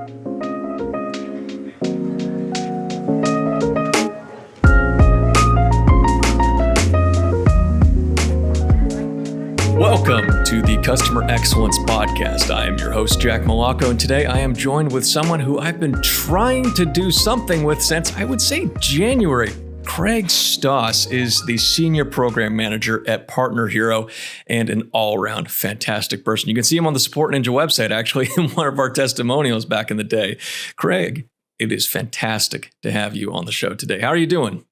Welcome to the Customer Excellence Podcast. I am your host, Jack Malacco, and today I am joined with someone who I've been trying to do something with since, I would say, January. Craig Stoss is the Senior Program Manager at Partner Hero and an all-around fantastic person. You can see him on the SupportNinja website, actually, in one of our testimonials back in the day. Craig, it is fantastic to have you on the show today. How are you doing?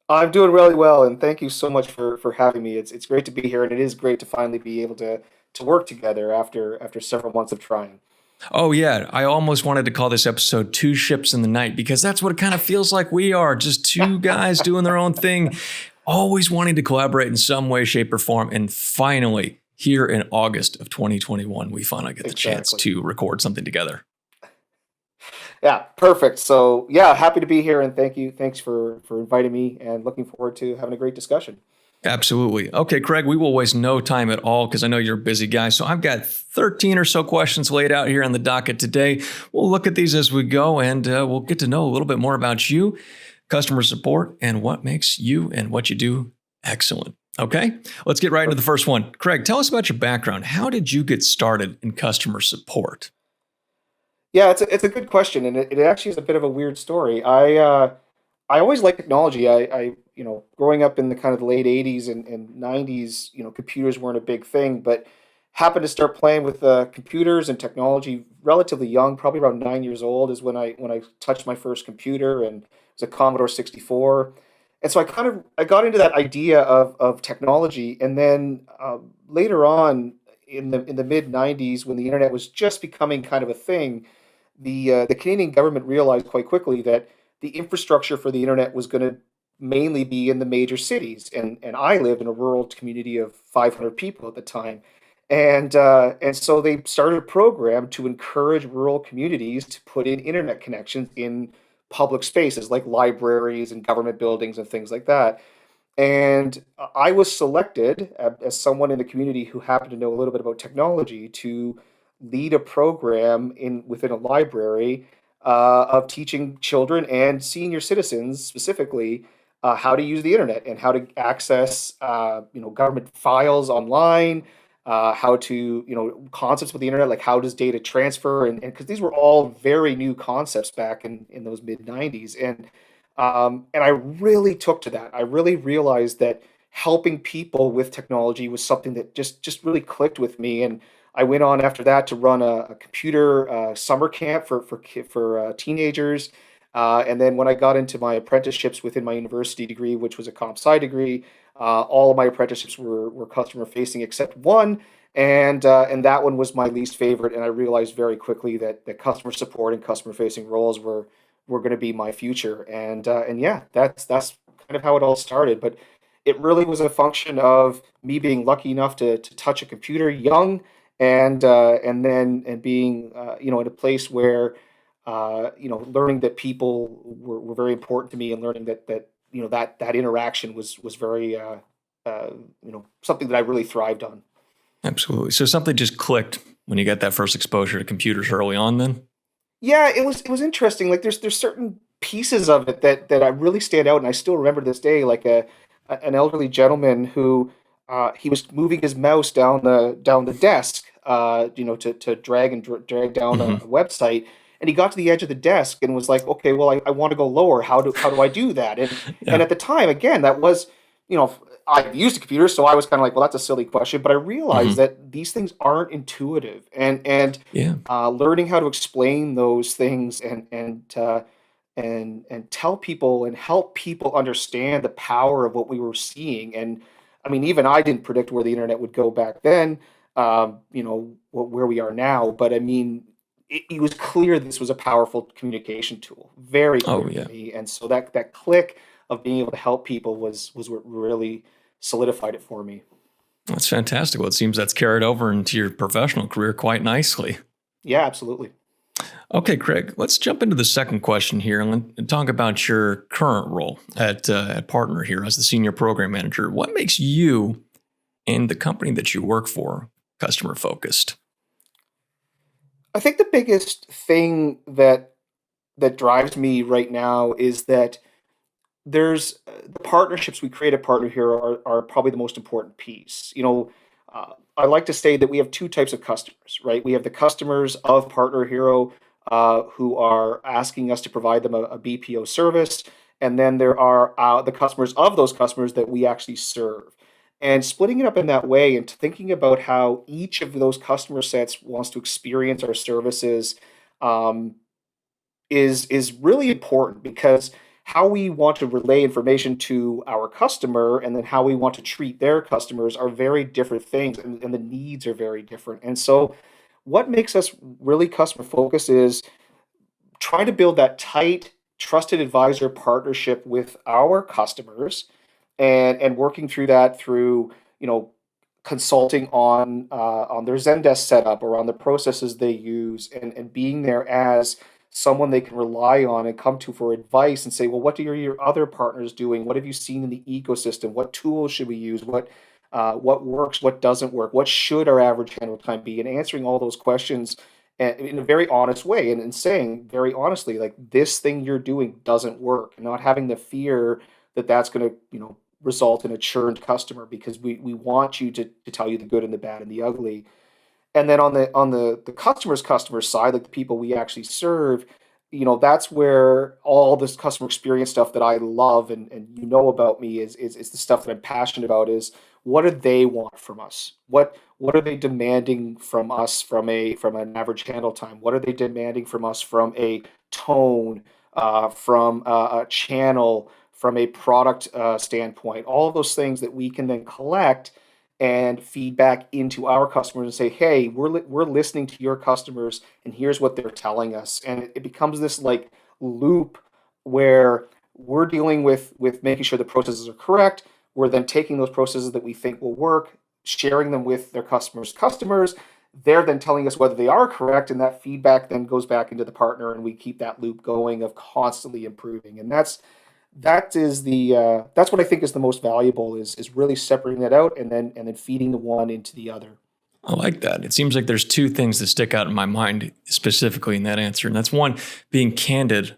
I'm doing really well, and thank you so much for having me. It's great to be here, and it is great to finally be able to work together after several months of trying. Oh, yeah. I almost wanted to call this episode Two Ships in the Night because that's what it kind of feels like we are. Just two guys doing their own thing, always wanting to collaborate in some way, shape, or form. And finally, here in August of 2021, we finally get the chance to record something together. Yeah, perfect. So yeah, happy to be here, and thank you. Thanks for inviting me, and looking forward to having a great discussion. Absolutely. Okay, Craig, we will waste no time at all because I know you're a busy guy. So I've got 13 or so questions laid out here on the docket today. We'll look at these as we go, and we'll get to know a little bit more about you, customer support, and what makes you and what you do excellent. Okay, let's get right into the first one. Craig, tell us about your background. How did you get started in customer support? Yeah, it's a good question, and it actually is a bit of a weird story. I always liked technology. Growing up in the kind of the late '80s and '90s, computers weren't a big thing, but happened to start playing with computers and technology relatively young, probably around 9 years old is when I touched my first computer, and it was a Commodore 64. And so I got into that idea of technology, and then later on in the mid '90s, when the internet was just becoming kind of a thing, the Canadian government realized quite quickly that the infrastructure for the internet was going to mainly be in the major cities, and I lived in a rural community of 500 people at the time, and so they started a program to encourage rural communities to put in internet connections in public spaces like libraries and government buildings and things like that. And I was selected as someone in the community who happened to know a little bit about technology to lead a program within a library of teaching children and senior citizens specifically how to use the internet and how to access government files online, how to concepts with the internet, like how does data transfer, and because these were all very new concepts back in those mid '90s. And I really took to that. I really realized that helping people with technology was something that just really clicked with me. And I went on after that to run a computer summer camp for teenagers. And then when I got into my apprenticeships within my university degree, which was a comp sci degree, all of my apprenticeships were customer facing except one. And that one was my least favorite. And I realized very quickly that customer support and customer facing roles were going to be my future. And yeah, that's kind of how it all started. But it really was a function of me being lucky enough to touch a computer young, and being in a place where learning that people were very important to me, and learning that interaction was very something that I really thrived on. Absolutely. So something just clicked when you got that first exposure to computers early on then? Yeah, it was interesting. Like there's certain pieces of it that I really stand out, and I still remember to this day. Like an elderly gentleman who he was moving his mouse down the desk, to drag down a Mm-hmm. website, and he got to the edge of the desk and was like, okay, well, I want to go lower. How do I do that? And Yeah. at the time, again, that was you know I've used a computer, so I was kind of like, well, that's a silly question, but I realized Mm-hmm. that these things aren't intuitive, and Yeah. learning how to explain those things and tell people and help people understand the power of what we were seeing. And I mean, even I didn't predict where the internet would go back then, where we are now. But I mean, it was clear this was a powerful communication tool, very Oh, clear to yeah. me. And so that click of being able to help people was what really solidified it for me. That's fantastic. Well, it seems that's carried over into your professional career quite nicely. Yeah, absolutely. Okay, Craig, let's jump into the second question here and talk about your current role at Partner here as the Senior Program Manager. What makes you and the company that you work for customer focused? I think the biggest thing that drives me right now is that the partnerships we create at Partner Hero are probably the most important piece. I like to say that we have two types of customers, right? We have the customers of Partner Hero who are asking us to provide them a BPO service, and then there are the customers of those customers that we actually serve. And splitting it up in that way and thinking about how each of those customer sets wants to experience our services um, is really important because how we want to relay information to our customer and then how we want to treat their customers are very different things, and the needs are very different. And so what makes us really customer focused is trying to build that tight trusted advisor partnership with our customers, and working through that through consulting on their Zendesk setup or on the processes they use, and being there as someone they can rely on and come to for advice and say, well, what are your other partners doing? What have you seen in the ecosystem? What tools should we use? What works? What doesn't work? What should our average handle time be? And answering all those questions in a very honest way, and saying very honestly, like, this thing you're doing doesn't work, and not having the fear that that's going to result in a churned customer, because we want you to tell you the good and the bad and the ugly. And then on the customer side, like the people we actually serve, that's where all this customer experience stuff that I love, and about me, is the stuff that I'm passionate about. Is what do they want from us? What are they demanding from us from an average handle time? What are they demanding from us from a tone, from a channel, from a product standpoint? All of those things that we can then collect and feedback into our customers and say, hey, we're listening to your customers, and here's what they're telling us. And it becomes this like loop where we're dealing with making sure the processes are correct. We're then taking those processes that we think will work, sharing them with their customers. They're then telling us whether they are correct, and that feedback then goes back into the partner, and we keep that loop going of constantly improving. And that's what I think is the most valuable, is really separating that out, and then feeding the one into the other. I like that. It seems like there's two things that stick out in my mind specifically in that answer. And that's one, being candid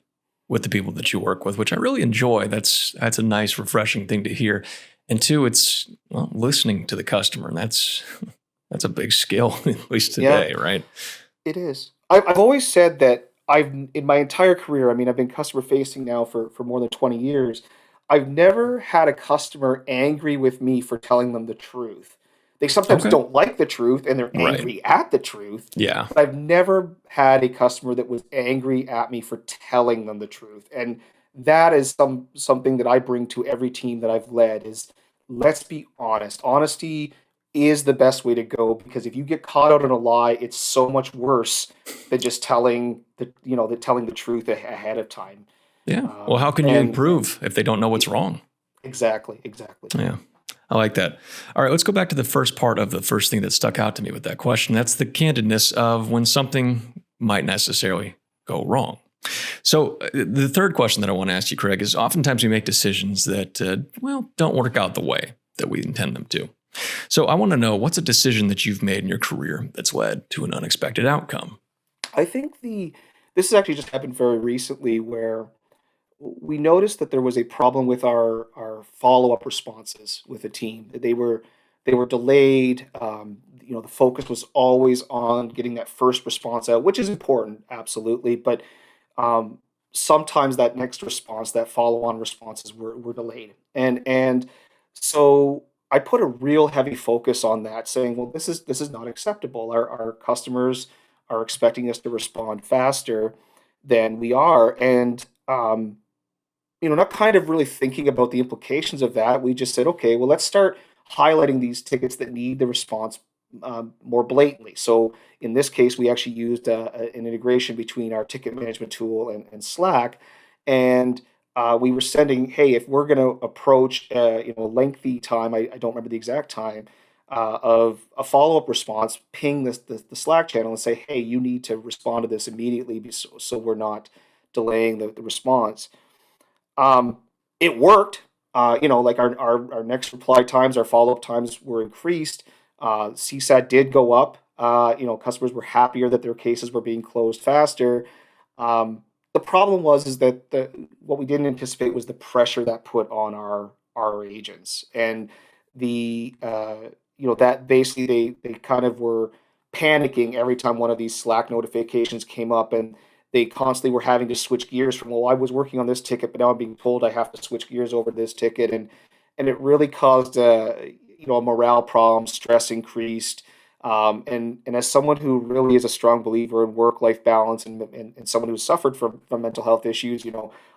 with the people that you work with, which I really enjoy. That's a nice, refreshing thing to hear. And two, it's listening to the customer. And that's a big skill, at least Yeah, today, right? it is. I've always said that in my entire career, I mean, I've been customer facing now for more than 20 years. I've never had a customer angry with me for telling them the truth. They sometimes Okay. don't like the truth and they're Right. angry at the truth, Yeah. but I've never had a customer that was angry at me for telling them the truth. And that is something that I bring to every team that I've led, is let's be honest. Honesty is the best way to go, because if you get caught out in a lie, it's so much worse than just telling the truth ahead of time. Yeah. Well, how can you And improve if they don't know what's wrong? exactly. Yeah. I like that. All right, let's go back to the first part of the first thing that stuck out to me with that question. That's the candidness of when something might necessarily go wrong. So, the third question that I want to ask you, Craig, is oftentimes we make decisions that, don't work out the way that we intend them to. So, I want to know, what's a decision that you've made in your career that's led to an unexpected outcome? I think this has actually just happened very recently, where we noticed that there was a problem with our follow-up responses with the team. They were delayed. The focus was always on getting that first response out, which is important, absolutely. But um, sometimes that next response, that follow-on responses, were delayed, and so I put a real heavy focus on that, saying, well, this is not acceptable. Our customers are expecting us to respond faster than we are, and not kind of really thinking about the implications of that. We just said, okay, well, let's start highlighting these tickets that need the response more blatantly. So in this case, we actually used an integration between our ticket management tool and Slack, and we were sending, hey, if we're going to approach a lengthy time, I don't remember the exact time, of a follow-up response, ping the Slack channel and say, hey, you need to respond to this immediately, so we're not delaying the response. Um, it worked. Like our next reply times, our follow up times were increased. CSAT did go up Customers were happier that their cases were being closed faster. The problem was is that what we didn't anticipate was the pressure that put on our agents, and that basically they kind of were panicking every time one of these Slack notifications came up, and they constantly were having to switch gears from, well, I was working on this ticket, but now I'm being told I have to switch gears over to this ticket, and it really caused a morale problem. Stress increased. And as someone who really is a strong believer in work-life balance, and someone who suffered from mental health issues,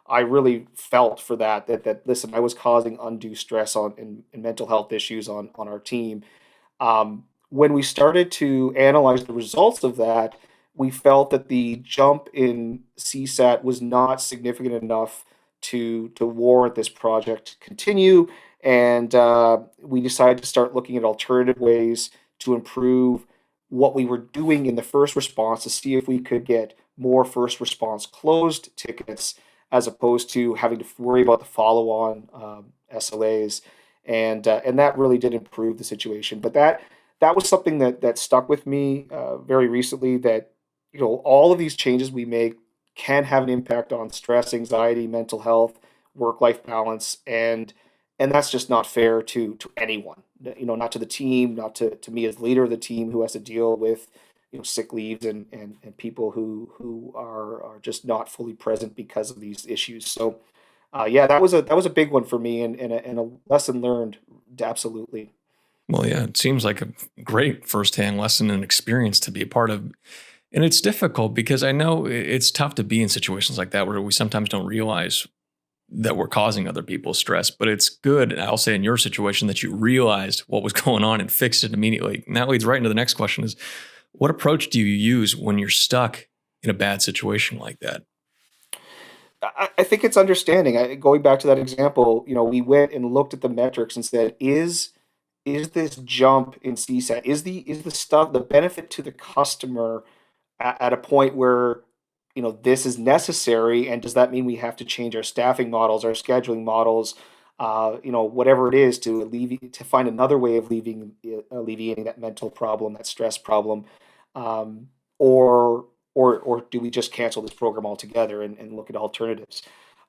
I really felt for that listen, I was causing undue stress and mental health issues on our team. When we started to analyze the results of that, we felt that the jump in CSAT was not significant enough to warrant this project to continue, and we decided to start looking at alternative ways to improve what we were doing in the first response, to see if we could get more first response closed tickets as opposed to having to worry about the follow-on SLAs, and that really did improve the situation. But that was something that stuck with me very recently. That all of these changes we make can have an impact on stress, anxiety, mental health, work-life balance, and that's just not fair to anyone. Not to the team, not to me as leader of the team, who has to deal with sick leaves and people who are just not fully present because of these issues. So yeah, that was a big one for me, and a lesson learned, absolutely. Well, yeah, it seems like a great firsthand lesson and experience to be a part of. And it's difficult because I know it's tough to be in situations like that where we sometimes don't realize that we're causing other people stress. But it's good, and I'll say in your situation, that you realized what was going on and fixed it immediately. And that leads right into the next question: is what approach do you use when you're stuck in a bad situation like that? I think it's understanding. Going back to that example, we went and looked at the metrics and said, is this jump in CSAT, the benefit to the customer at a point where this is necessary, and does that mean we have to change our staffing models, our scheduling models, whatever it is, to find another way of alleviating that mental problem, that stress problem, um, or or do we just cancel this program altogether and look at alternatives?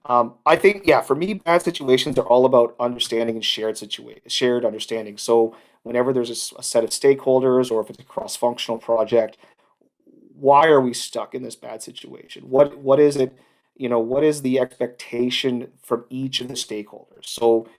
I think, yeah, for me, bad situations are all about understanding and shared understanding. So whenever there's a set of stakeholders, or if it's a cross-functional project, why are we stuck in this bad situation? What is it? What is the expectation from each of the stakeholders? So,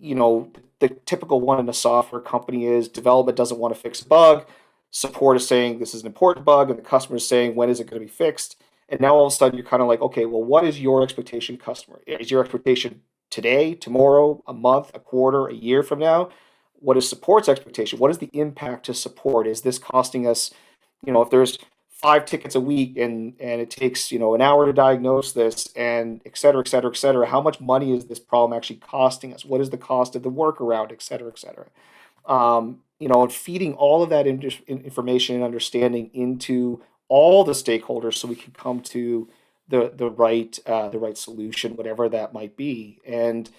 the typical one in a software company is development doesn't want to fix a bug, support is saying this is an important bug, and the customer is saying when is it going to be fixed? And now all of a sudden you're kind of like, okay, well, what is your expectation, customer? Is your expectation today, tomorrow, a month, a quarter, a year from now? What is support's expectation? What is the impact to support? Is this costing us, if there's 5 tickets a week, and it takes an hour to diagnose this, and et cetera, et cetera, et cetera, how much money is this problem actually costing us? What is the cost of the workaround, et cetera, et cetera? And feeding all of that information and understanding into all the stakeholders, so we can come to the right solution, whatever that might be. And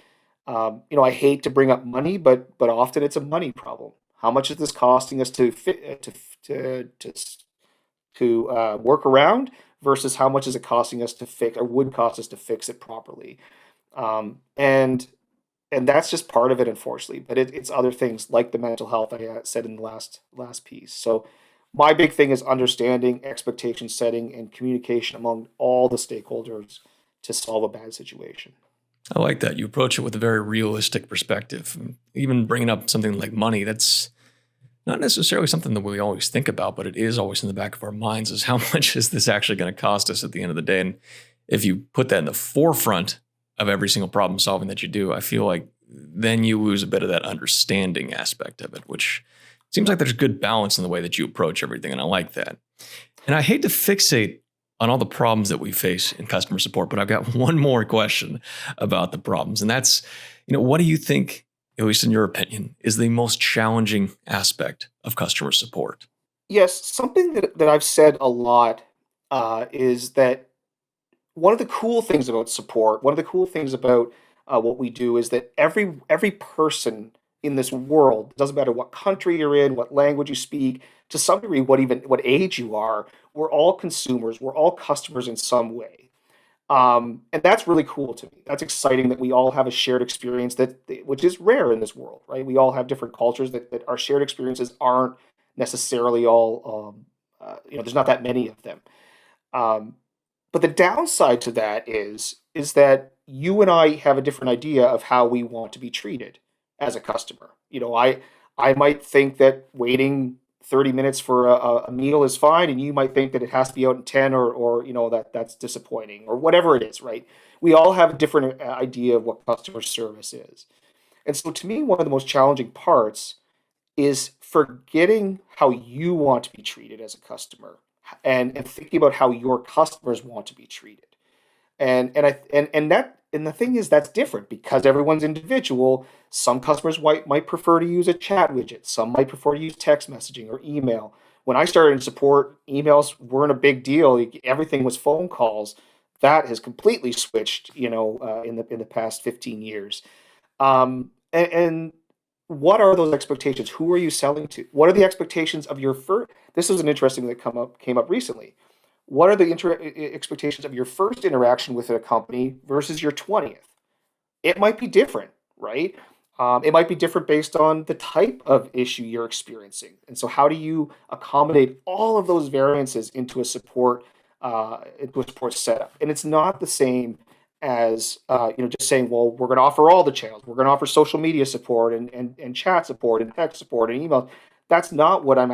I hate to bring up money, but often it's a money problem. How much is this costing us to fit to work around, versus how much is it costing us to fix, or would cost us to fix it properly? Um, and and that's just part of it, unfortunately. But it's other things like the mental health I said in the last piece. So my big thing is understanding, expectation setting, and communication among all the stakeholders to solve a bad situation. I like that. You approach it with a very realistic perspective. Even bringing up something like money, that's not necessarily something that we always think about, but it is always in the back of our minds, is how much is this actually going to cost us at the end of the day? And if you put that in the forefront of every single problem solving that you do, I feel like then you lose a bit of that understanding aspect of it, which seems like there's good balance in the way that you approach everything. And I like that. And I hate to fixate on all the problems that we face in customer support, but I've got one more question about the problems. And that's, what do you think, at least in your opinion, is the most challenging aspect of customer support? Yes, something that I've said a lot is that one of the cool things about what we do is that every person in this world. It doesn't matter what country you're in, what language you speak, to some degree, what age you are. We're all consumers. We're all customers in some way. And that's really cool to me. That's exciting that we all have a shared experience which is rare in this world, right? We all have different cultures that our shared experiences aren't necessarily all, there's not that many of them. Um, but the downside to that is that you and I have a different idea of how we want to be treated as a customer. I might think that waiting 30 minutes for a meal is fine, and you might think that it has to be out in 10, or that's disappointing, or whatever it is, right? We all have a different idea of what customer service is. And so to me, one of the most challenging parts is forgetting how you want to be treated as a customer, and thinking about how your customers want to be treated. And the thing is, that's different because everyone's individual. Some customers might prefer to use a chat widget. Some might prefer to use text messaging or email. When I started in support, emails weren't a big deal. Everything was phone calls. That has completely switched, in the past 15 years. And what are those expectations? Who are you selling to? What are the expectations of your first? This was an interesting that came up recently. What are the expectations of your first interaction with a company versus your 20th? It might be different, right? It might be different based on the type of issue you're experiencing. And so, how do you accommodate all of those variances into a support setup? And it's not the same as just saying, well, we're going to offer all the channels. We're going to offer social media support and chat support and text support and email. That's not what I'm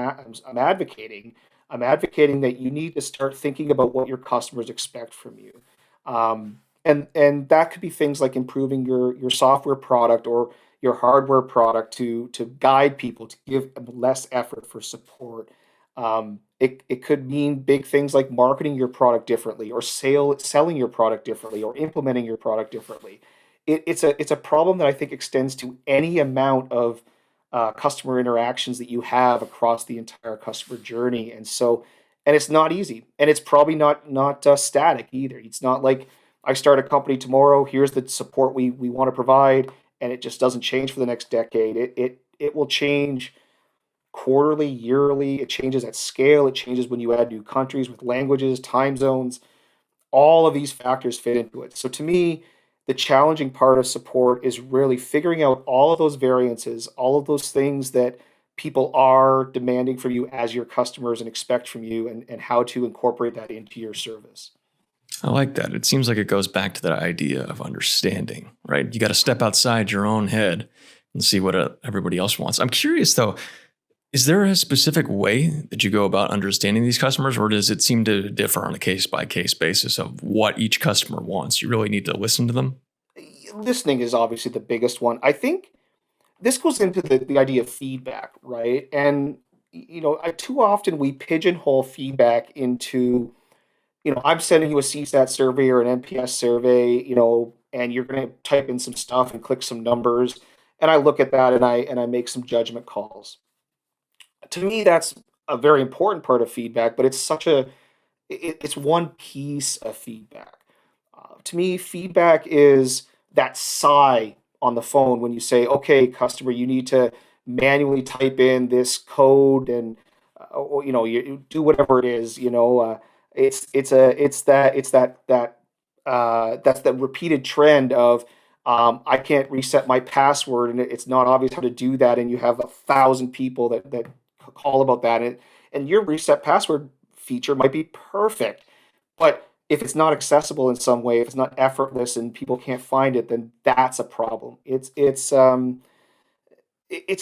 advocating. I'm advocating that you need to start thinking about what your customers expect from you. And that could be things like improving your software product or your hardware product to guide people to give less effort for support. It could mean big things like marketing your product differently, or selling your product differently, or implementing your product differently. It's a problem that I think extends to any amount of customer interactions that you have across the entire customer journey. And it's not easy, and it's probably not static either. It's not like I start a company tomorrow. Here's the support we want to provide, and it just doesn't change for the next decade. It will change quarterly, yearly. It changes at scale. It changes when you add new countries with languages, time zones. All of these factors fit into it. So to me, the challenging part of support is really figuring out all of those variances, all of those things that people are demanding from you as your customers and expect from you, and how to incorporate that into your service. I like that. It seems like it goes back to that idea of understanding, right? You got to step outside your own head and see what everybody else wants. I'm curious though, is there a specific way that you go about understanding these customers, or does it seem to differ on a case by case basis of what each customer wants? You really need to listen to them. Listening is obviously the biggest one. I think this goes into the idea of feedback, right? And too often we pigeonhole feedback into, I'm sending you a CSAT survey or an NPS survey, and you're going to type in some stuff and click some numbers, and I look at that and I make some judgment calls. To me, that's a very important part of feedback, but it's one piece of feedback. To me, feedback is that sigh on the phone when you say, "Okay, customer, you need to manually type in this code, and or you do whatever it is." That's the repeated trend of, I can't reset my password, and it's not obvious how to do that, and you have 1,000 people that call about that, and your reset password feature might be perfect, but if it's not accessible in some way, if it's not effortless and people can't find it, then that's a problem. It's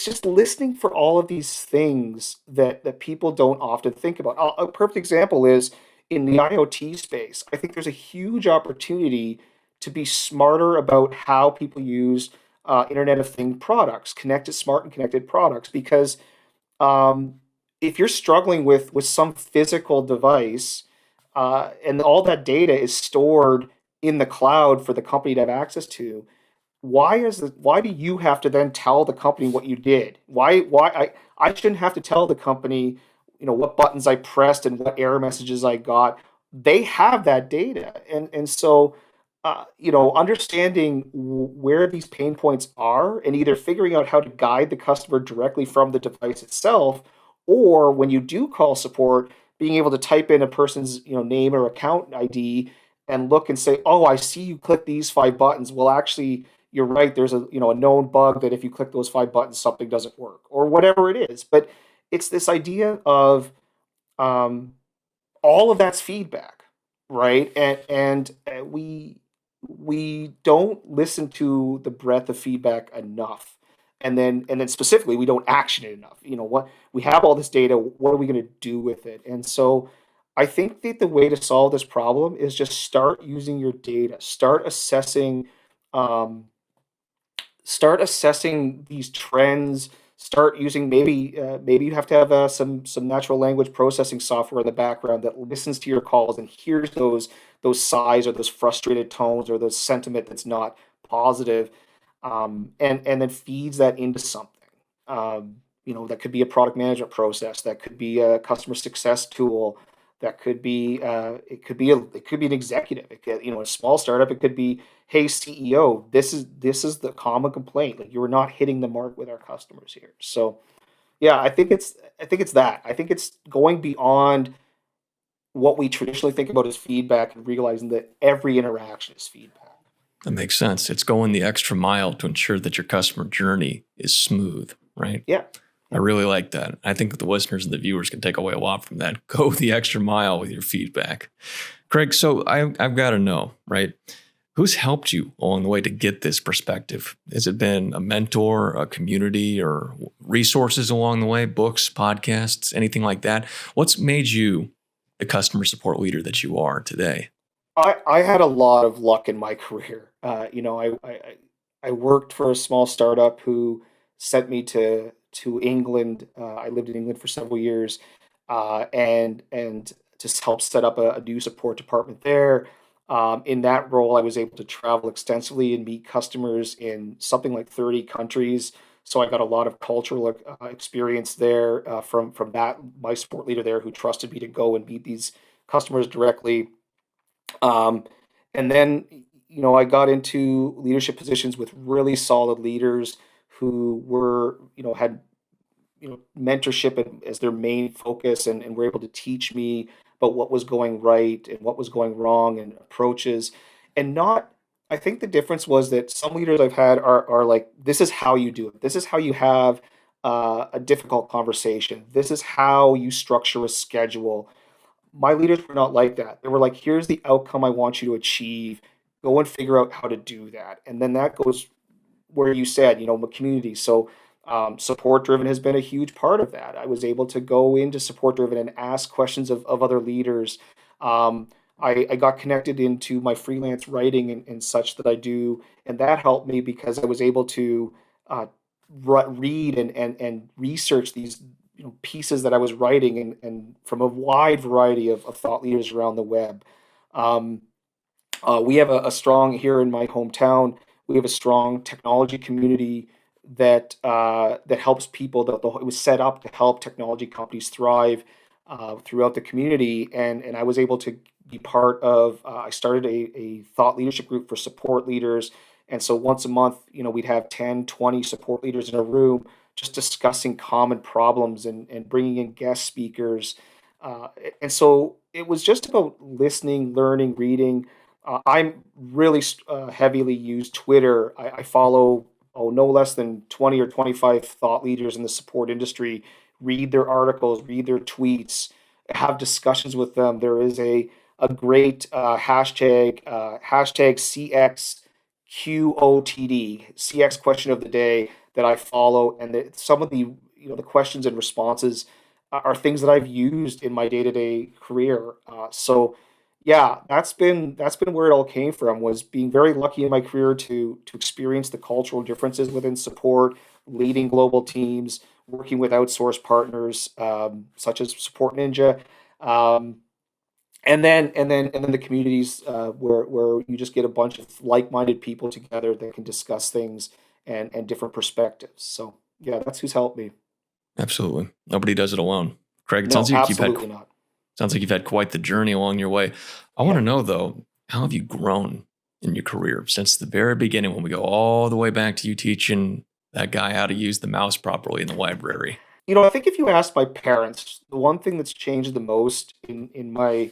just listening for all of these things that people don't often think about. A perfect example is in the IoT space. I think there's a huge opportunity to be smarter about how people use Internet of Things products, connected, smart and connected products, because um, if you're struggling with some physical device, and all that data is stored in the cloud for the company to have access to, why do you have to then tell the company what you did? I shouldn't have to tell the company, what buttons I pressed and what error messages I got. They have that data, and so understanding where these pain points are and either figuring out how to guide the customer directly from the device itself, or when you do call support, being able to type in a person's, name or account ID and look and say, "Oh, I see you click these 5 buttons. Well, actually, you're right. There's a known bug that if you click those 5 buttons, something doesn't work," or whatever it is. But it's this idea of um, all of that's feedback, right? And we don't listen to the breadth of feedback enough, and then specifically we don't action it enough. What we have all this data, what are we going to do with it? And so I think that the way to solve this problem is just start using your data, um, start assessing these trends. Start using, maybe you have to have some natural language processing software in the background that listens to your calls and hears those sighs or those frustrated tones or those sentiment that's not positive, and then feeds that into something. That could be a product management process, that could be a customer success tool, that could be it could be an executive. It could, a small startup. It could be, "Hey CEO, this is the common complaint. Like, you're not hitting the mark with our customers here." So yeah, I think it's that. I think it's going beyond what we traditionally think about as feedback and realizing that every interaction is feedback. That makes sense. It's going the extra mile to ensure that your customer journey is smooth, right? Yeah. I really like that. I think that the listeners and the viewers can take away a lot from that. Go the extra mile with your feedback. Craig, so I've got to know, right? Who's helped you along the way to get this perspective? Has it been a mentor, a community, or resources along the way, books, podcasts, anything like that? What's made you the customer support leader that you are today? I had a lot of luck in my career. I worked for a small startup who sent me to England. I lived in England for several years, and just helped set up a new support department there. In that role, I was able to travel extensively and meet customers in something like 30 countries. So I got a lot of cultural experience there, from that my support leader there, who trusted me to go and meet these customers directly. Um, and then, I got into leadership positions with really solid leaders who had, mentorship as their main focus, and were able to teach me about what was going right and what was going wrong and approaches. And not, I think the difference was that some leaders I've had are like, "This is how you do it. This is how you have a difficult conversation. This is how you structure a schedule." My leaders were not like that. They were like, "Here's the outcome I want you to achieve. Go and figure out how to do that." And then that goes where you said, community. So support driven has been a huge part of that. I was able to go into support driven and ask questions of other leaders. I got connected into my freelance writing and such that I do, and that helped me because I was able to uh, read and research these, pieces that I was writing, and from a wide variety of thought leaders around the web. Um, we have a strong here in my hometown. We have a strong technology community that helps people. It was set up to help technology companies thrive throughout the community, and I was able to be part of. I started a thought leadership group for support leaders, and so once a month, we'd have 10, 20 support leaders in a room just discussing common problems and bringing in guest speakers. And so it was just about listening, learning, reading. I'm really heavily use Twitter. I follow, no less than 20 or 25 thought leaders in the support industry. Read their articles, read their tweets, have discussions with them. There is a great hashtag CX question of the day that I follow, and some of the questions and responses are things that I've used in my day to day career. So yeah, that's been where it all came from. Was being very lucky in my career to experience the cultural differences within support, leading global teams, working with outsourced partners, such as SupportNinja. Um, and then the communities, where you just get a bunch of like-minded people together that can discuss things and different perspectives. So yeah, that's who's helped me. Absolutely. Nobody does it alone. Craig, it No, absolutely not. sounds like you've had quite the journey along your way. I want Yeah. to know though, how have you grown in your career since the very beginning, when we go all the way back to you teaching that guy how to use the mouse properly in the library? I think if you ask my parents, the one thing that's changed the most in my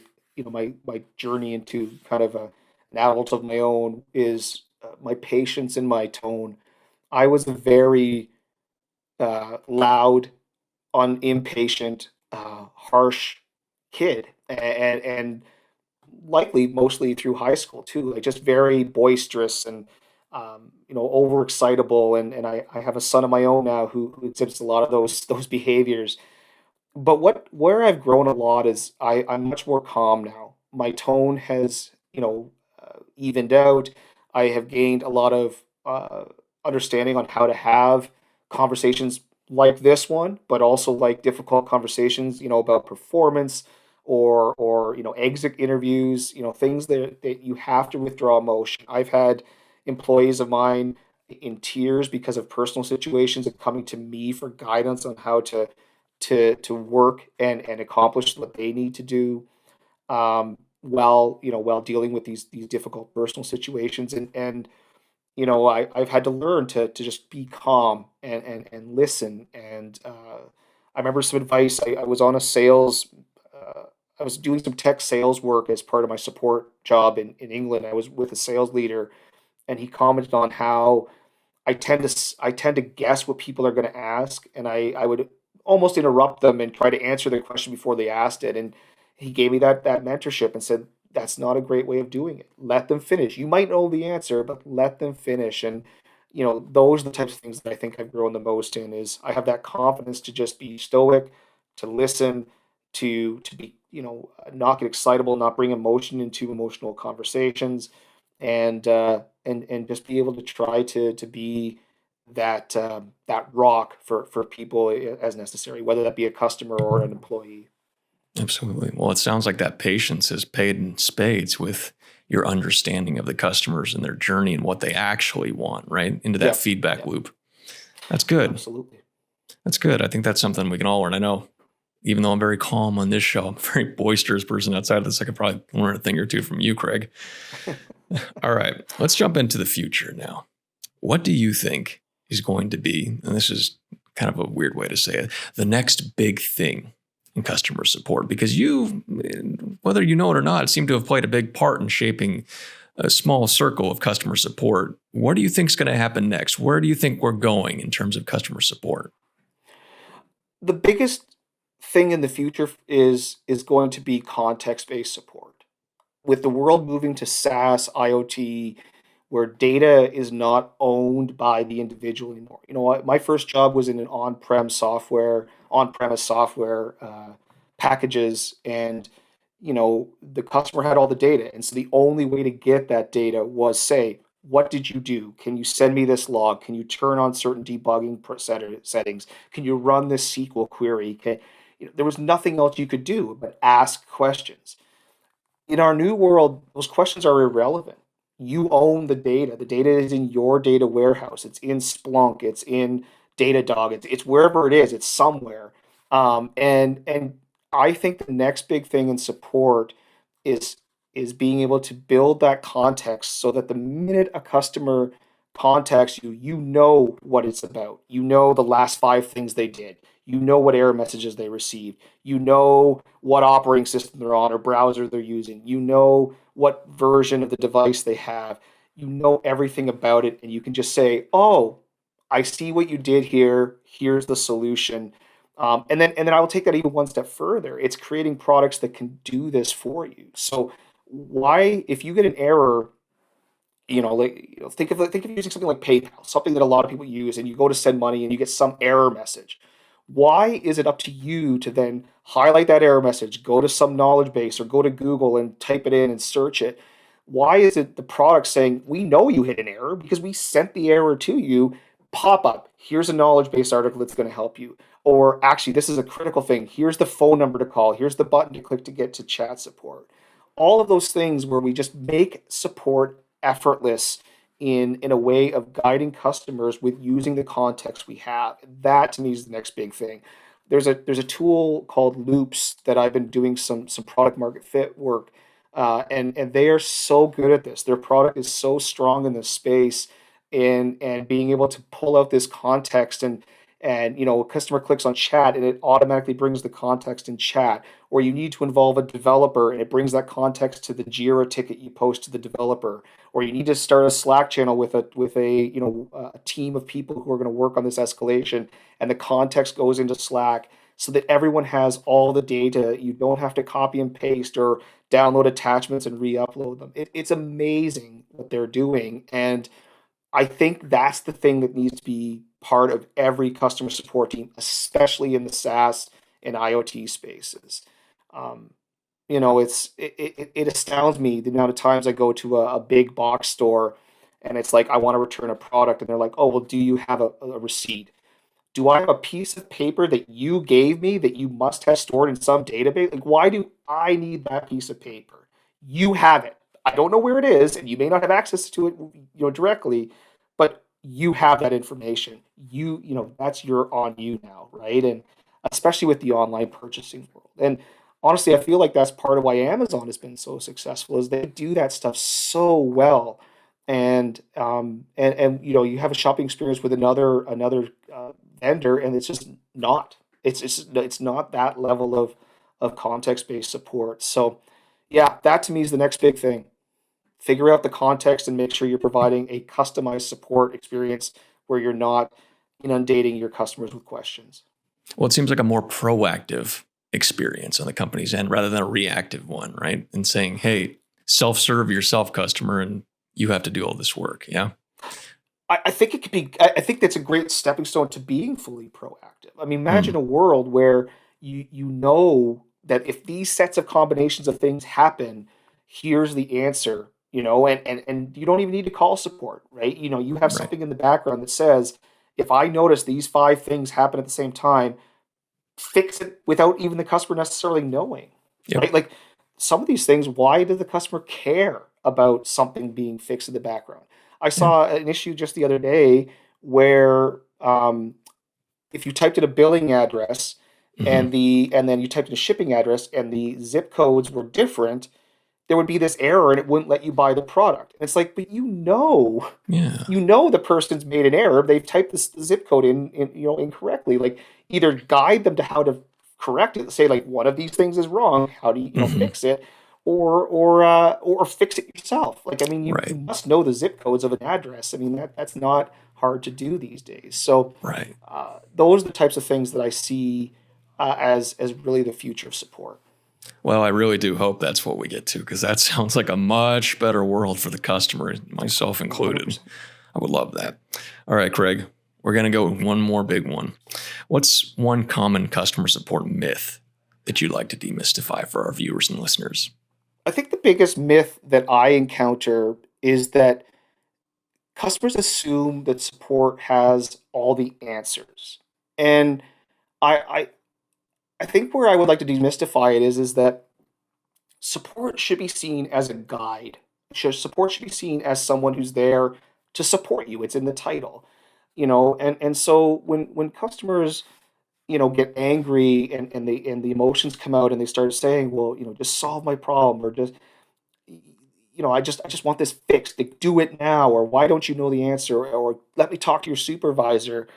my journey into kind of an adult of my own is my patience and my tone. I was a very loud, impatient, harsh kid, and likely mostly through high school too, like just very boisterous and overexcitable. And I have a son of my own now who exhibits a lot of those behaviors. But where I've grown a lot is I'm much more calm now. My tone has, evened out. I have gained a lot of understanding on how to have conversations like this one, but also like difficult conversations, about performance or exit interviews, things that you have to withdraw emotion. I've had employees of mine in tears because of personal situations and coming to me for guidance on how to work and accomplish what they need to do, while dealing with these difficult personal situations. And I've had to learn to just be calm and listen. And I remember some advice. I was on a sales. I was doing some tech sales work as part of my support job in England. I was with a sales leader, and he commented on how I tend to guess what people are going to ask, and I would almost interrupt them and try to answer their question before they asked it. And he gave me that mentorship and said, "That's not a great way of doing it. Let them finish. You might know the answer, but let them finish." And those are the types of things that I think I've grown the most in. Is I have that confidence to just be stoic, to listen, to be not get excitable, not bring emotion into emotional conversations, and just be able to try to be that rock for people as necessary, whether that be a customer or an employee. Absolutely. Well, it sounds like that patience is paid in spades with your understanding of the customers and their journey and what they actually want, right? Into that Yeah, feedback yeah, loop. That's good. absolutely. That's good. I think that's something we can all learn. I know, even though I'm very calm on this show, I'm a very boisterous person outside of this. I could probably learn a thing or two from you, Craig. All right, let's jump into the future now. What do you think is going to be, and this is kind of a weird way to say it, the next big thing in customer support? Because you, whether you know it or not, seem to have played a big part in shaping a small circle of customer support. What do you think is going to happen next? Where do you think we're going in terms of customer support? The biggest thing in the future is going to be context-based support. With the world moving to SaaS, IoT, where data is not owned by the individual anymore. My first job was in an on-premise software packages, and the customer had all the data, and so the only way to get that data was say, what did you do? Can you send me this log? Can you turn on certain debugging settings? Can you run this SQL query? There was nothing else you could do but ask questions. In our new world, those questions are irrelevant. You own the data. The data is in your data warehouse. It's in Splunk. It's in Datadog. It's wherever it is. It's somewhere. And I think the next big thing in support is is being able to build that context so that the minute a customer contacts you, you know what it's about. You know the last five things they did. You know what error messages they received. You know what operating system they're on or browser they're using. You know what version of the device they have. You know everything about it, and you can just say, "Oh, I see what you did here. Here's the solution." And then I will take that even one step further. It's creating products that can do this for you. So why, if you get an error, think of using something like PayPal, something that a lot of people use, and you go to send money and you get some error message. Why is it up to you to then highlight that error message, go to some knowledge base or go to Google and type it in and search it? Why is it the product saying, we know you hit an error because we sent the error to you, pop up, here's a knowledge base article that's going to help you. Or actually, this is a critical thing. Here's the phone number to call. Here's the button to click to get to chat support. All of those things where we just make support effortless in a way of guiding customers with using the context we have. That to me is the next big thing. There's a tool called Loops that I've been doing some product market fit work and they are so good at this. Their product is so strong in this space, and being able to pull out this context, and a customer clicks on chat and it automatically brings the context in chat, or you need to involve a developer and it brings that context to the Jira ticket you post to the developer, or you need to start a Slack channel with a team of people who are going to work on this escalation, and the context goes into Slack so that everyone has all the data. You don't have to copy and paste or download attachments and re-upload them. It's amazing what they're doing, and I think that's the thing that needs to be part of every customer support team, especially in the SaaS and IoT spaces. Um, it astounds me the amount of times I go to a big box store, and it's like I want to return a product, and they're like, "Oh, well, do you have a receipt? Do I have a piece of paper that you gave me that you must have stored in some database? Like, why do I need that piece of paper? You have it. I don't know where it is, and you may not have access to it, directly, but you have that information. That's your on you now, right? And especially with the online purchasing world. And honestly, I feel like that's part of why Amazon has been so successful is they do that stuff so well. And you have a shopping experience with another vendor, and it's just not. It's not that level of context based support. So, yeah, that to me is the next big thing. Figure out the context and make sure you're providing a customized support experience where you're not inundating your customers with questions. Well, it seems like a more proactive experience on the company's end rather than a reactive one, right? And saying, hey, self-serve yourself, customer, and you have to do all this work. Yeah. I think it could be. I think that's a great stepping stone to being fully proactive. I mean, imagine a world where you know that if these sets of combinations of things happen, here's the answer. And you don't even need to call support, right? You have Right. something in the background that says, if I notice these five things happen at the same time, fix it without even the customer necessarily knowing, Yep. right? Like some of these things, why does the customer care about something being fixed in the background? I Yeah. saw an issue just the other day where if you typed in a billing address Mm-hmm. and then you typed in a shipping address and the zip codes were different, there would be this error and it wouldn't let you buy the product. And it's like, but Yeah. the person's made an error. They've typed this zip code in incorrectly. Like either guide them to how to correct it. Say like one of these things is wrong. How do Mm-hmm. fix it, or fix it yourself? Like I mean, you Right. must know the zip codes of an address. I mean that's not hard to do these days. So Right. those are the types of things that I see as really the future of support. Well, I really do hope that's what we get to because that sounds like a much better world for the customer, myself included. 100%. I would love that. All right, Craig, we're going to go with one more big one. What's one common customer support myth that you'd like to demystify for our viewers and listeners? I think the biggest myth that I encounter is that customers assume that support has all the answers. And I I, I think where I would like to demystify it is that support should be seen as a guide. Support should be seen as someone who's there to support you. It's in the title. And so when customers get angry and the emotions come out and they start saying, well, just solve my problem, or just I just want this fixed. Like, do it now, or why don't you know the answer, or let me talk to your supervisor.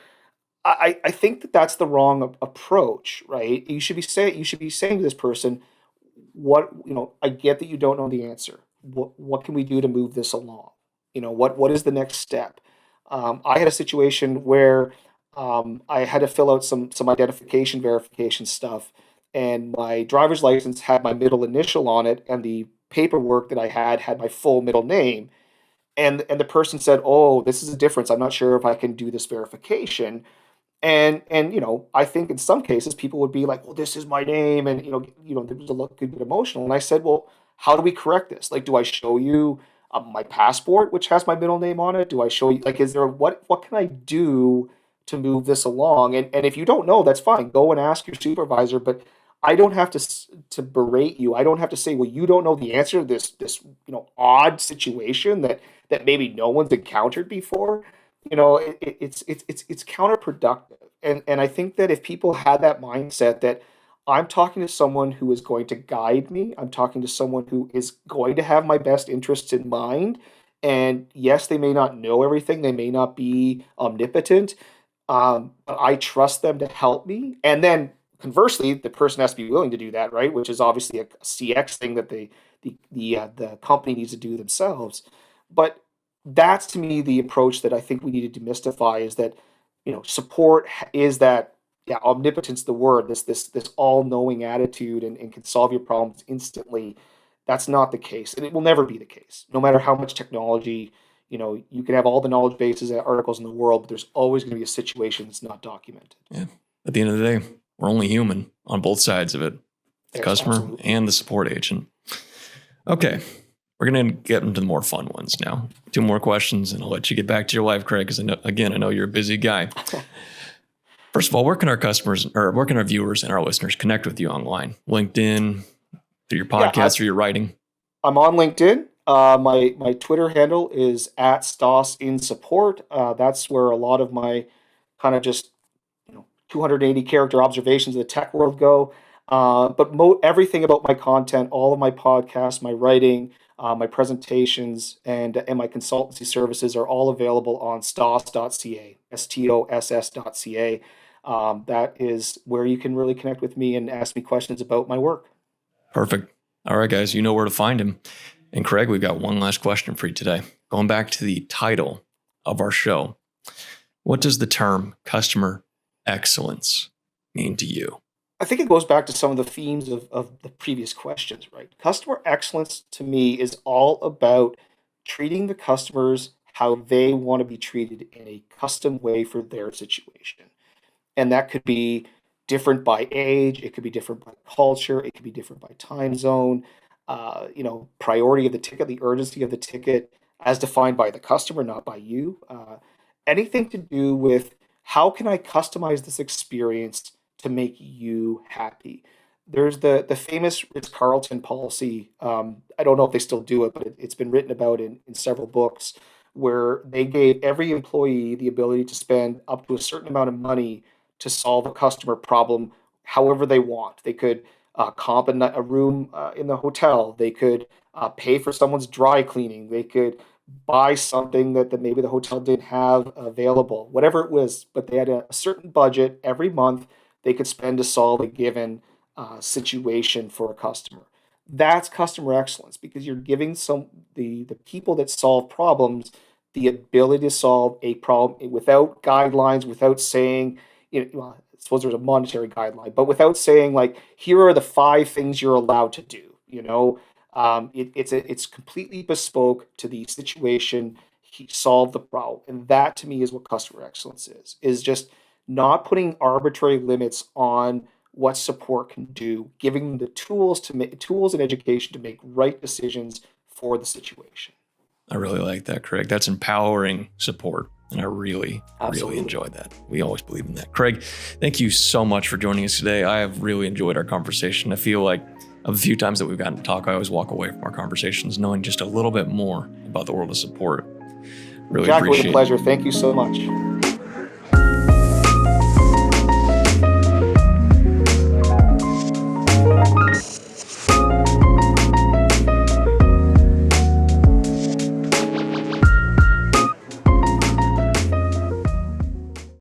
I think that that's the wrong approach, right? You should be saying to this person, what I get that you don't know the answer. What can we do to move this along? What is the next step? I had a situation where I had to fill out some identification verification stuff, and my driver's license had my middle initial on it, and the paperwork that I had my full middle name. And the person said, "Oh, this is a difference. I'm not sure if I can do this verification." And I think in some cases people would be like, "Well, this is my name," and there was a good bit emotional. And I said, "Well, how do we correct this? Like, do I show you my passport, which has my middle name on it? Do I show you like, is there what can I do to move this along?" And if you don't know, that's fine. Go and ask your supervisor. But I don't have to berate you. I don't have to say, "Well, you don't know the answer to this odd situation that maybe no one's encountered before." It's counterproductive. And I think that if people had that mindset that I'm talking to someone who is going to guide me. I'm talking to someone who is going to have my best interests in mind. And yes, they may not know everything, they may not be omnipotent, but I trust them to help me. And then conversely, the person has to be willing to do that, right? Which is obviously a CX thing that the company needs to do themselves. But that's to me the approach that I think we need to demystify is that support is that, yeah, omnipotence, the word, this all-knowing attitude and can solve your problems instantly. That's not the case, and it will never be the case. No matter how much technology, you can have all the knowledge bases and articles in the world, but there's always going to be a situation that's not documented. Yeah. At the end of the day, we're only human on both sides of it, the Yes, customer absolutely. and the support agent. Okay. We're going to get into the more fun ones now. 2 more questions, and I'll let you get back to your life, Craig, because I know you're a busy guy. First of all, where can our customers or where can our viewers and our listeners connect with you online? LinkedIn, through your podcast, through your writing? I'm on LinkedIn. My Twitter handle is at Stoss in support. That's where a lot of my kind of just 280 character observations of the tech world go. But everything about my content, all of my podcasts, my writing, my presentations, and my consultancy services are all available on stoss.ca, stoss.ca. That is where you can really connect with me and ask me questions about my work. Perfect. All right, guys, you know where to find him. And Craig, we've got one last question for you today. Going back to the title of our show, what does the term customer excellence mean to you? I think it goes back to some of the themes of the previous questions, right? Customer excellence to me is all about treating the customers how they want to be treated in a custom way for their situation. And that could be different by age, it could be different by culture, it could be different by time zone, priority of the ticket, the urgency of the ticket, as defined by the customer, not by you. Anything to do with how can I customize this experience to make you happy? There's the famous Ritz Carlton policy. I don't know if they still do it, but it's been written about in several books where they gave every employee the ability to spend up to a certain amount of money to solve a customer problem however they want. They could comp a room in the hotel. They could pay for someone's dry cleaning. They could buy something that maybe the hotel didn't have available, whatever it was. But they had a certain budget every month they could spend to solve a given situation for a customer. That's customer excellence because you're giving the people that solve problems the ability to solve a problem without guidelines, without saying, well, I suppose there's a monetary guideline, but without saying like, here are the 5 things you're allowed to do. It's completely bespoke to the situation. He solved the problem, and that to me is what customer excellence is just not putting arbitrary limits on what support can do, giving them the tools and education to make right decisions for the situation. I really like that, Craig. That's empowering support. And I really enjoyed that. We always believe in that. Craig, thank you so much for joining us today. I have really enjoyed our conversation. I feel like of the few times that we've gotten to talk, I always walk away from our conversations knowing just a little bit more about the world of support. Really Jack, appreciate it. It was a pleasure. Thank you so much.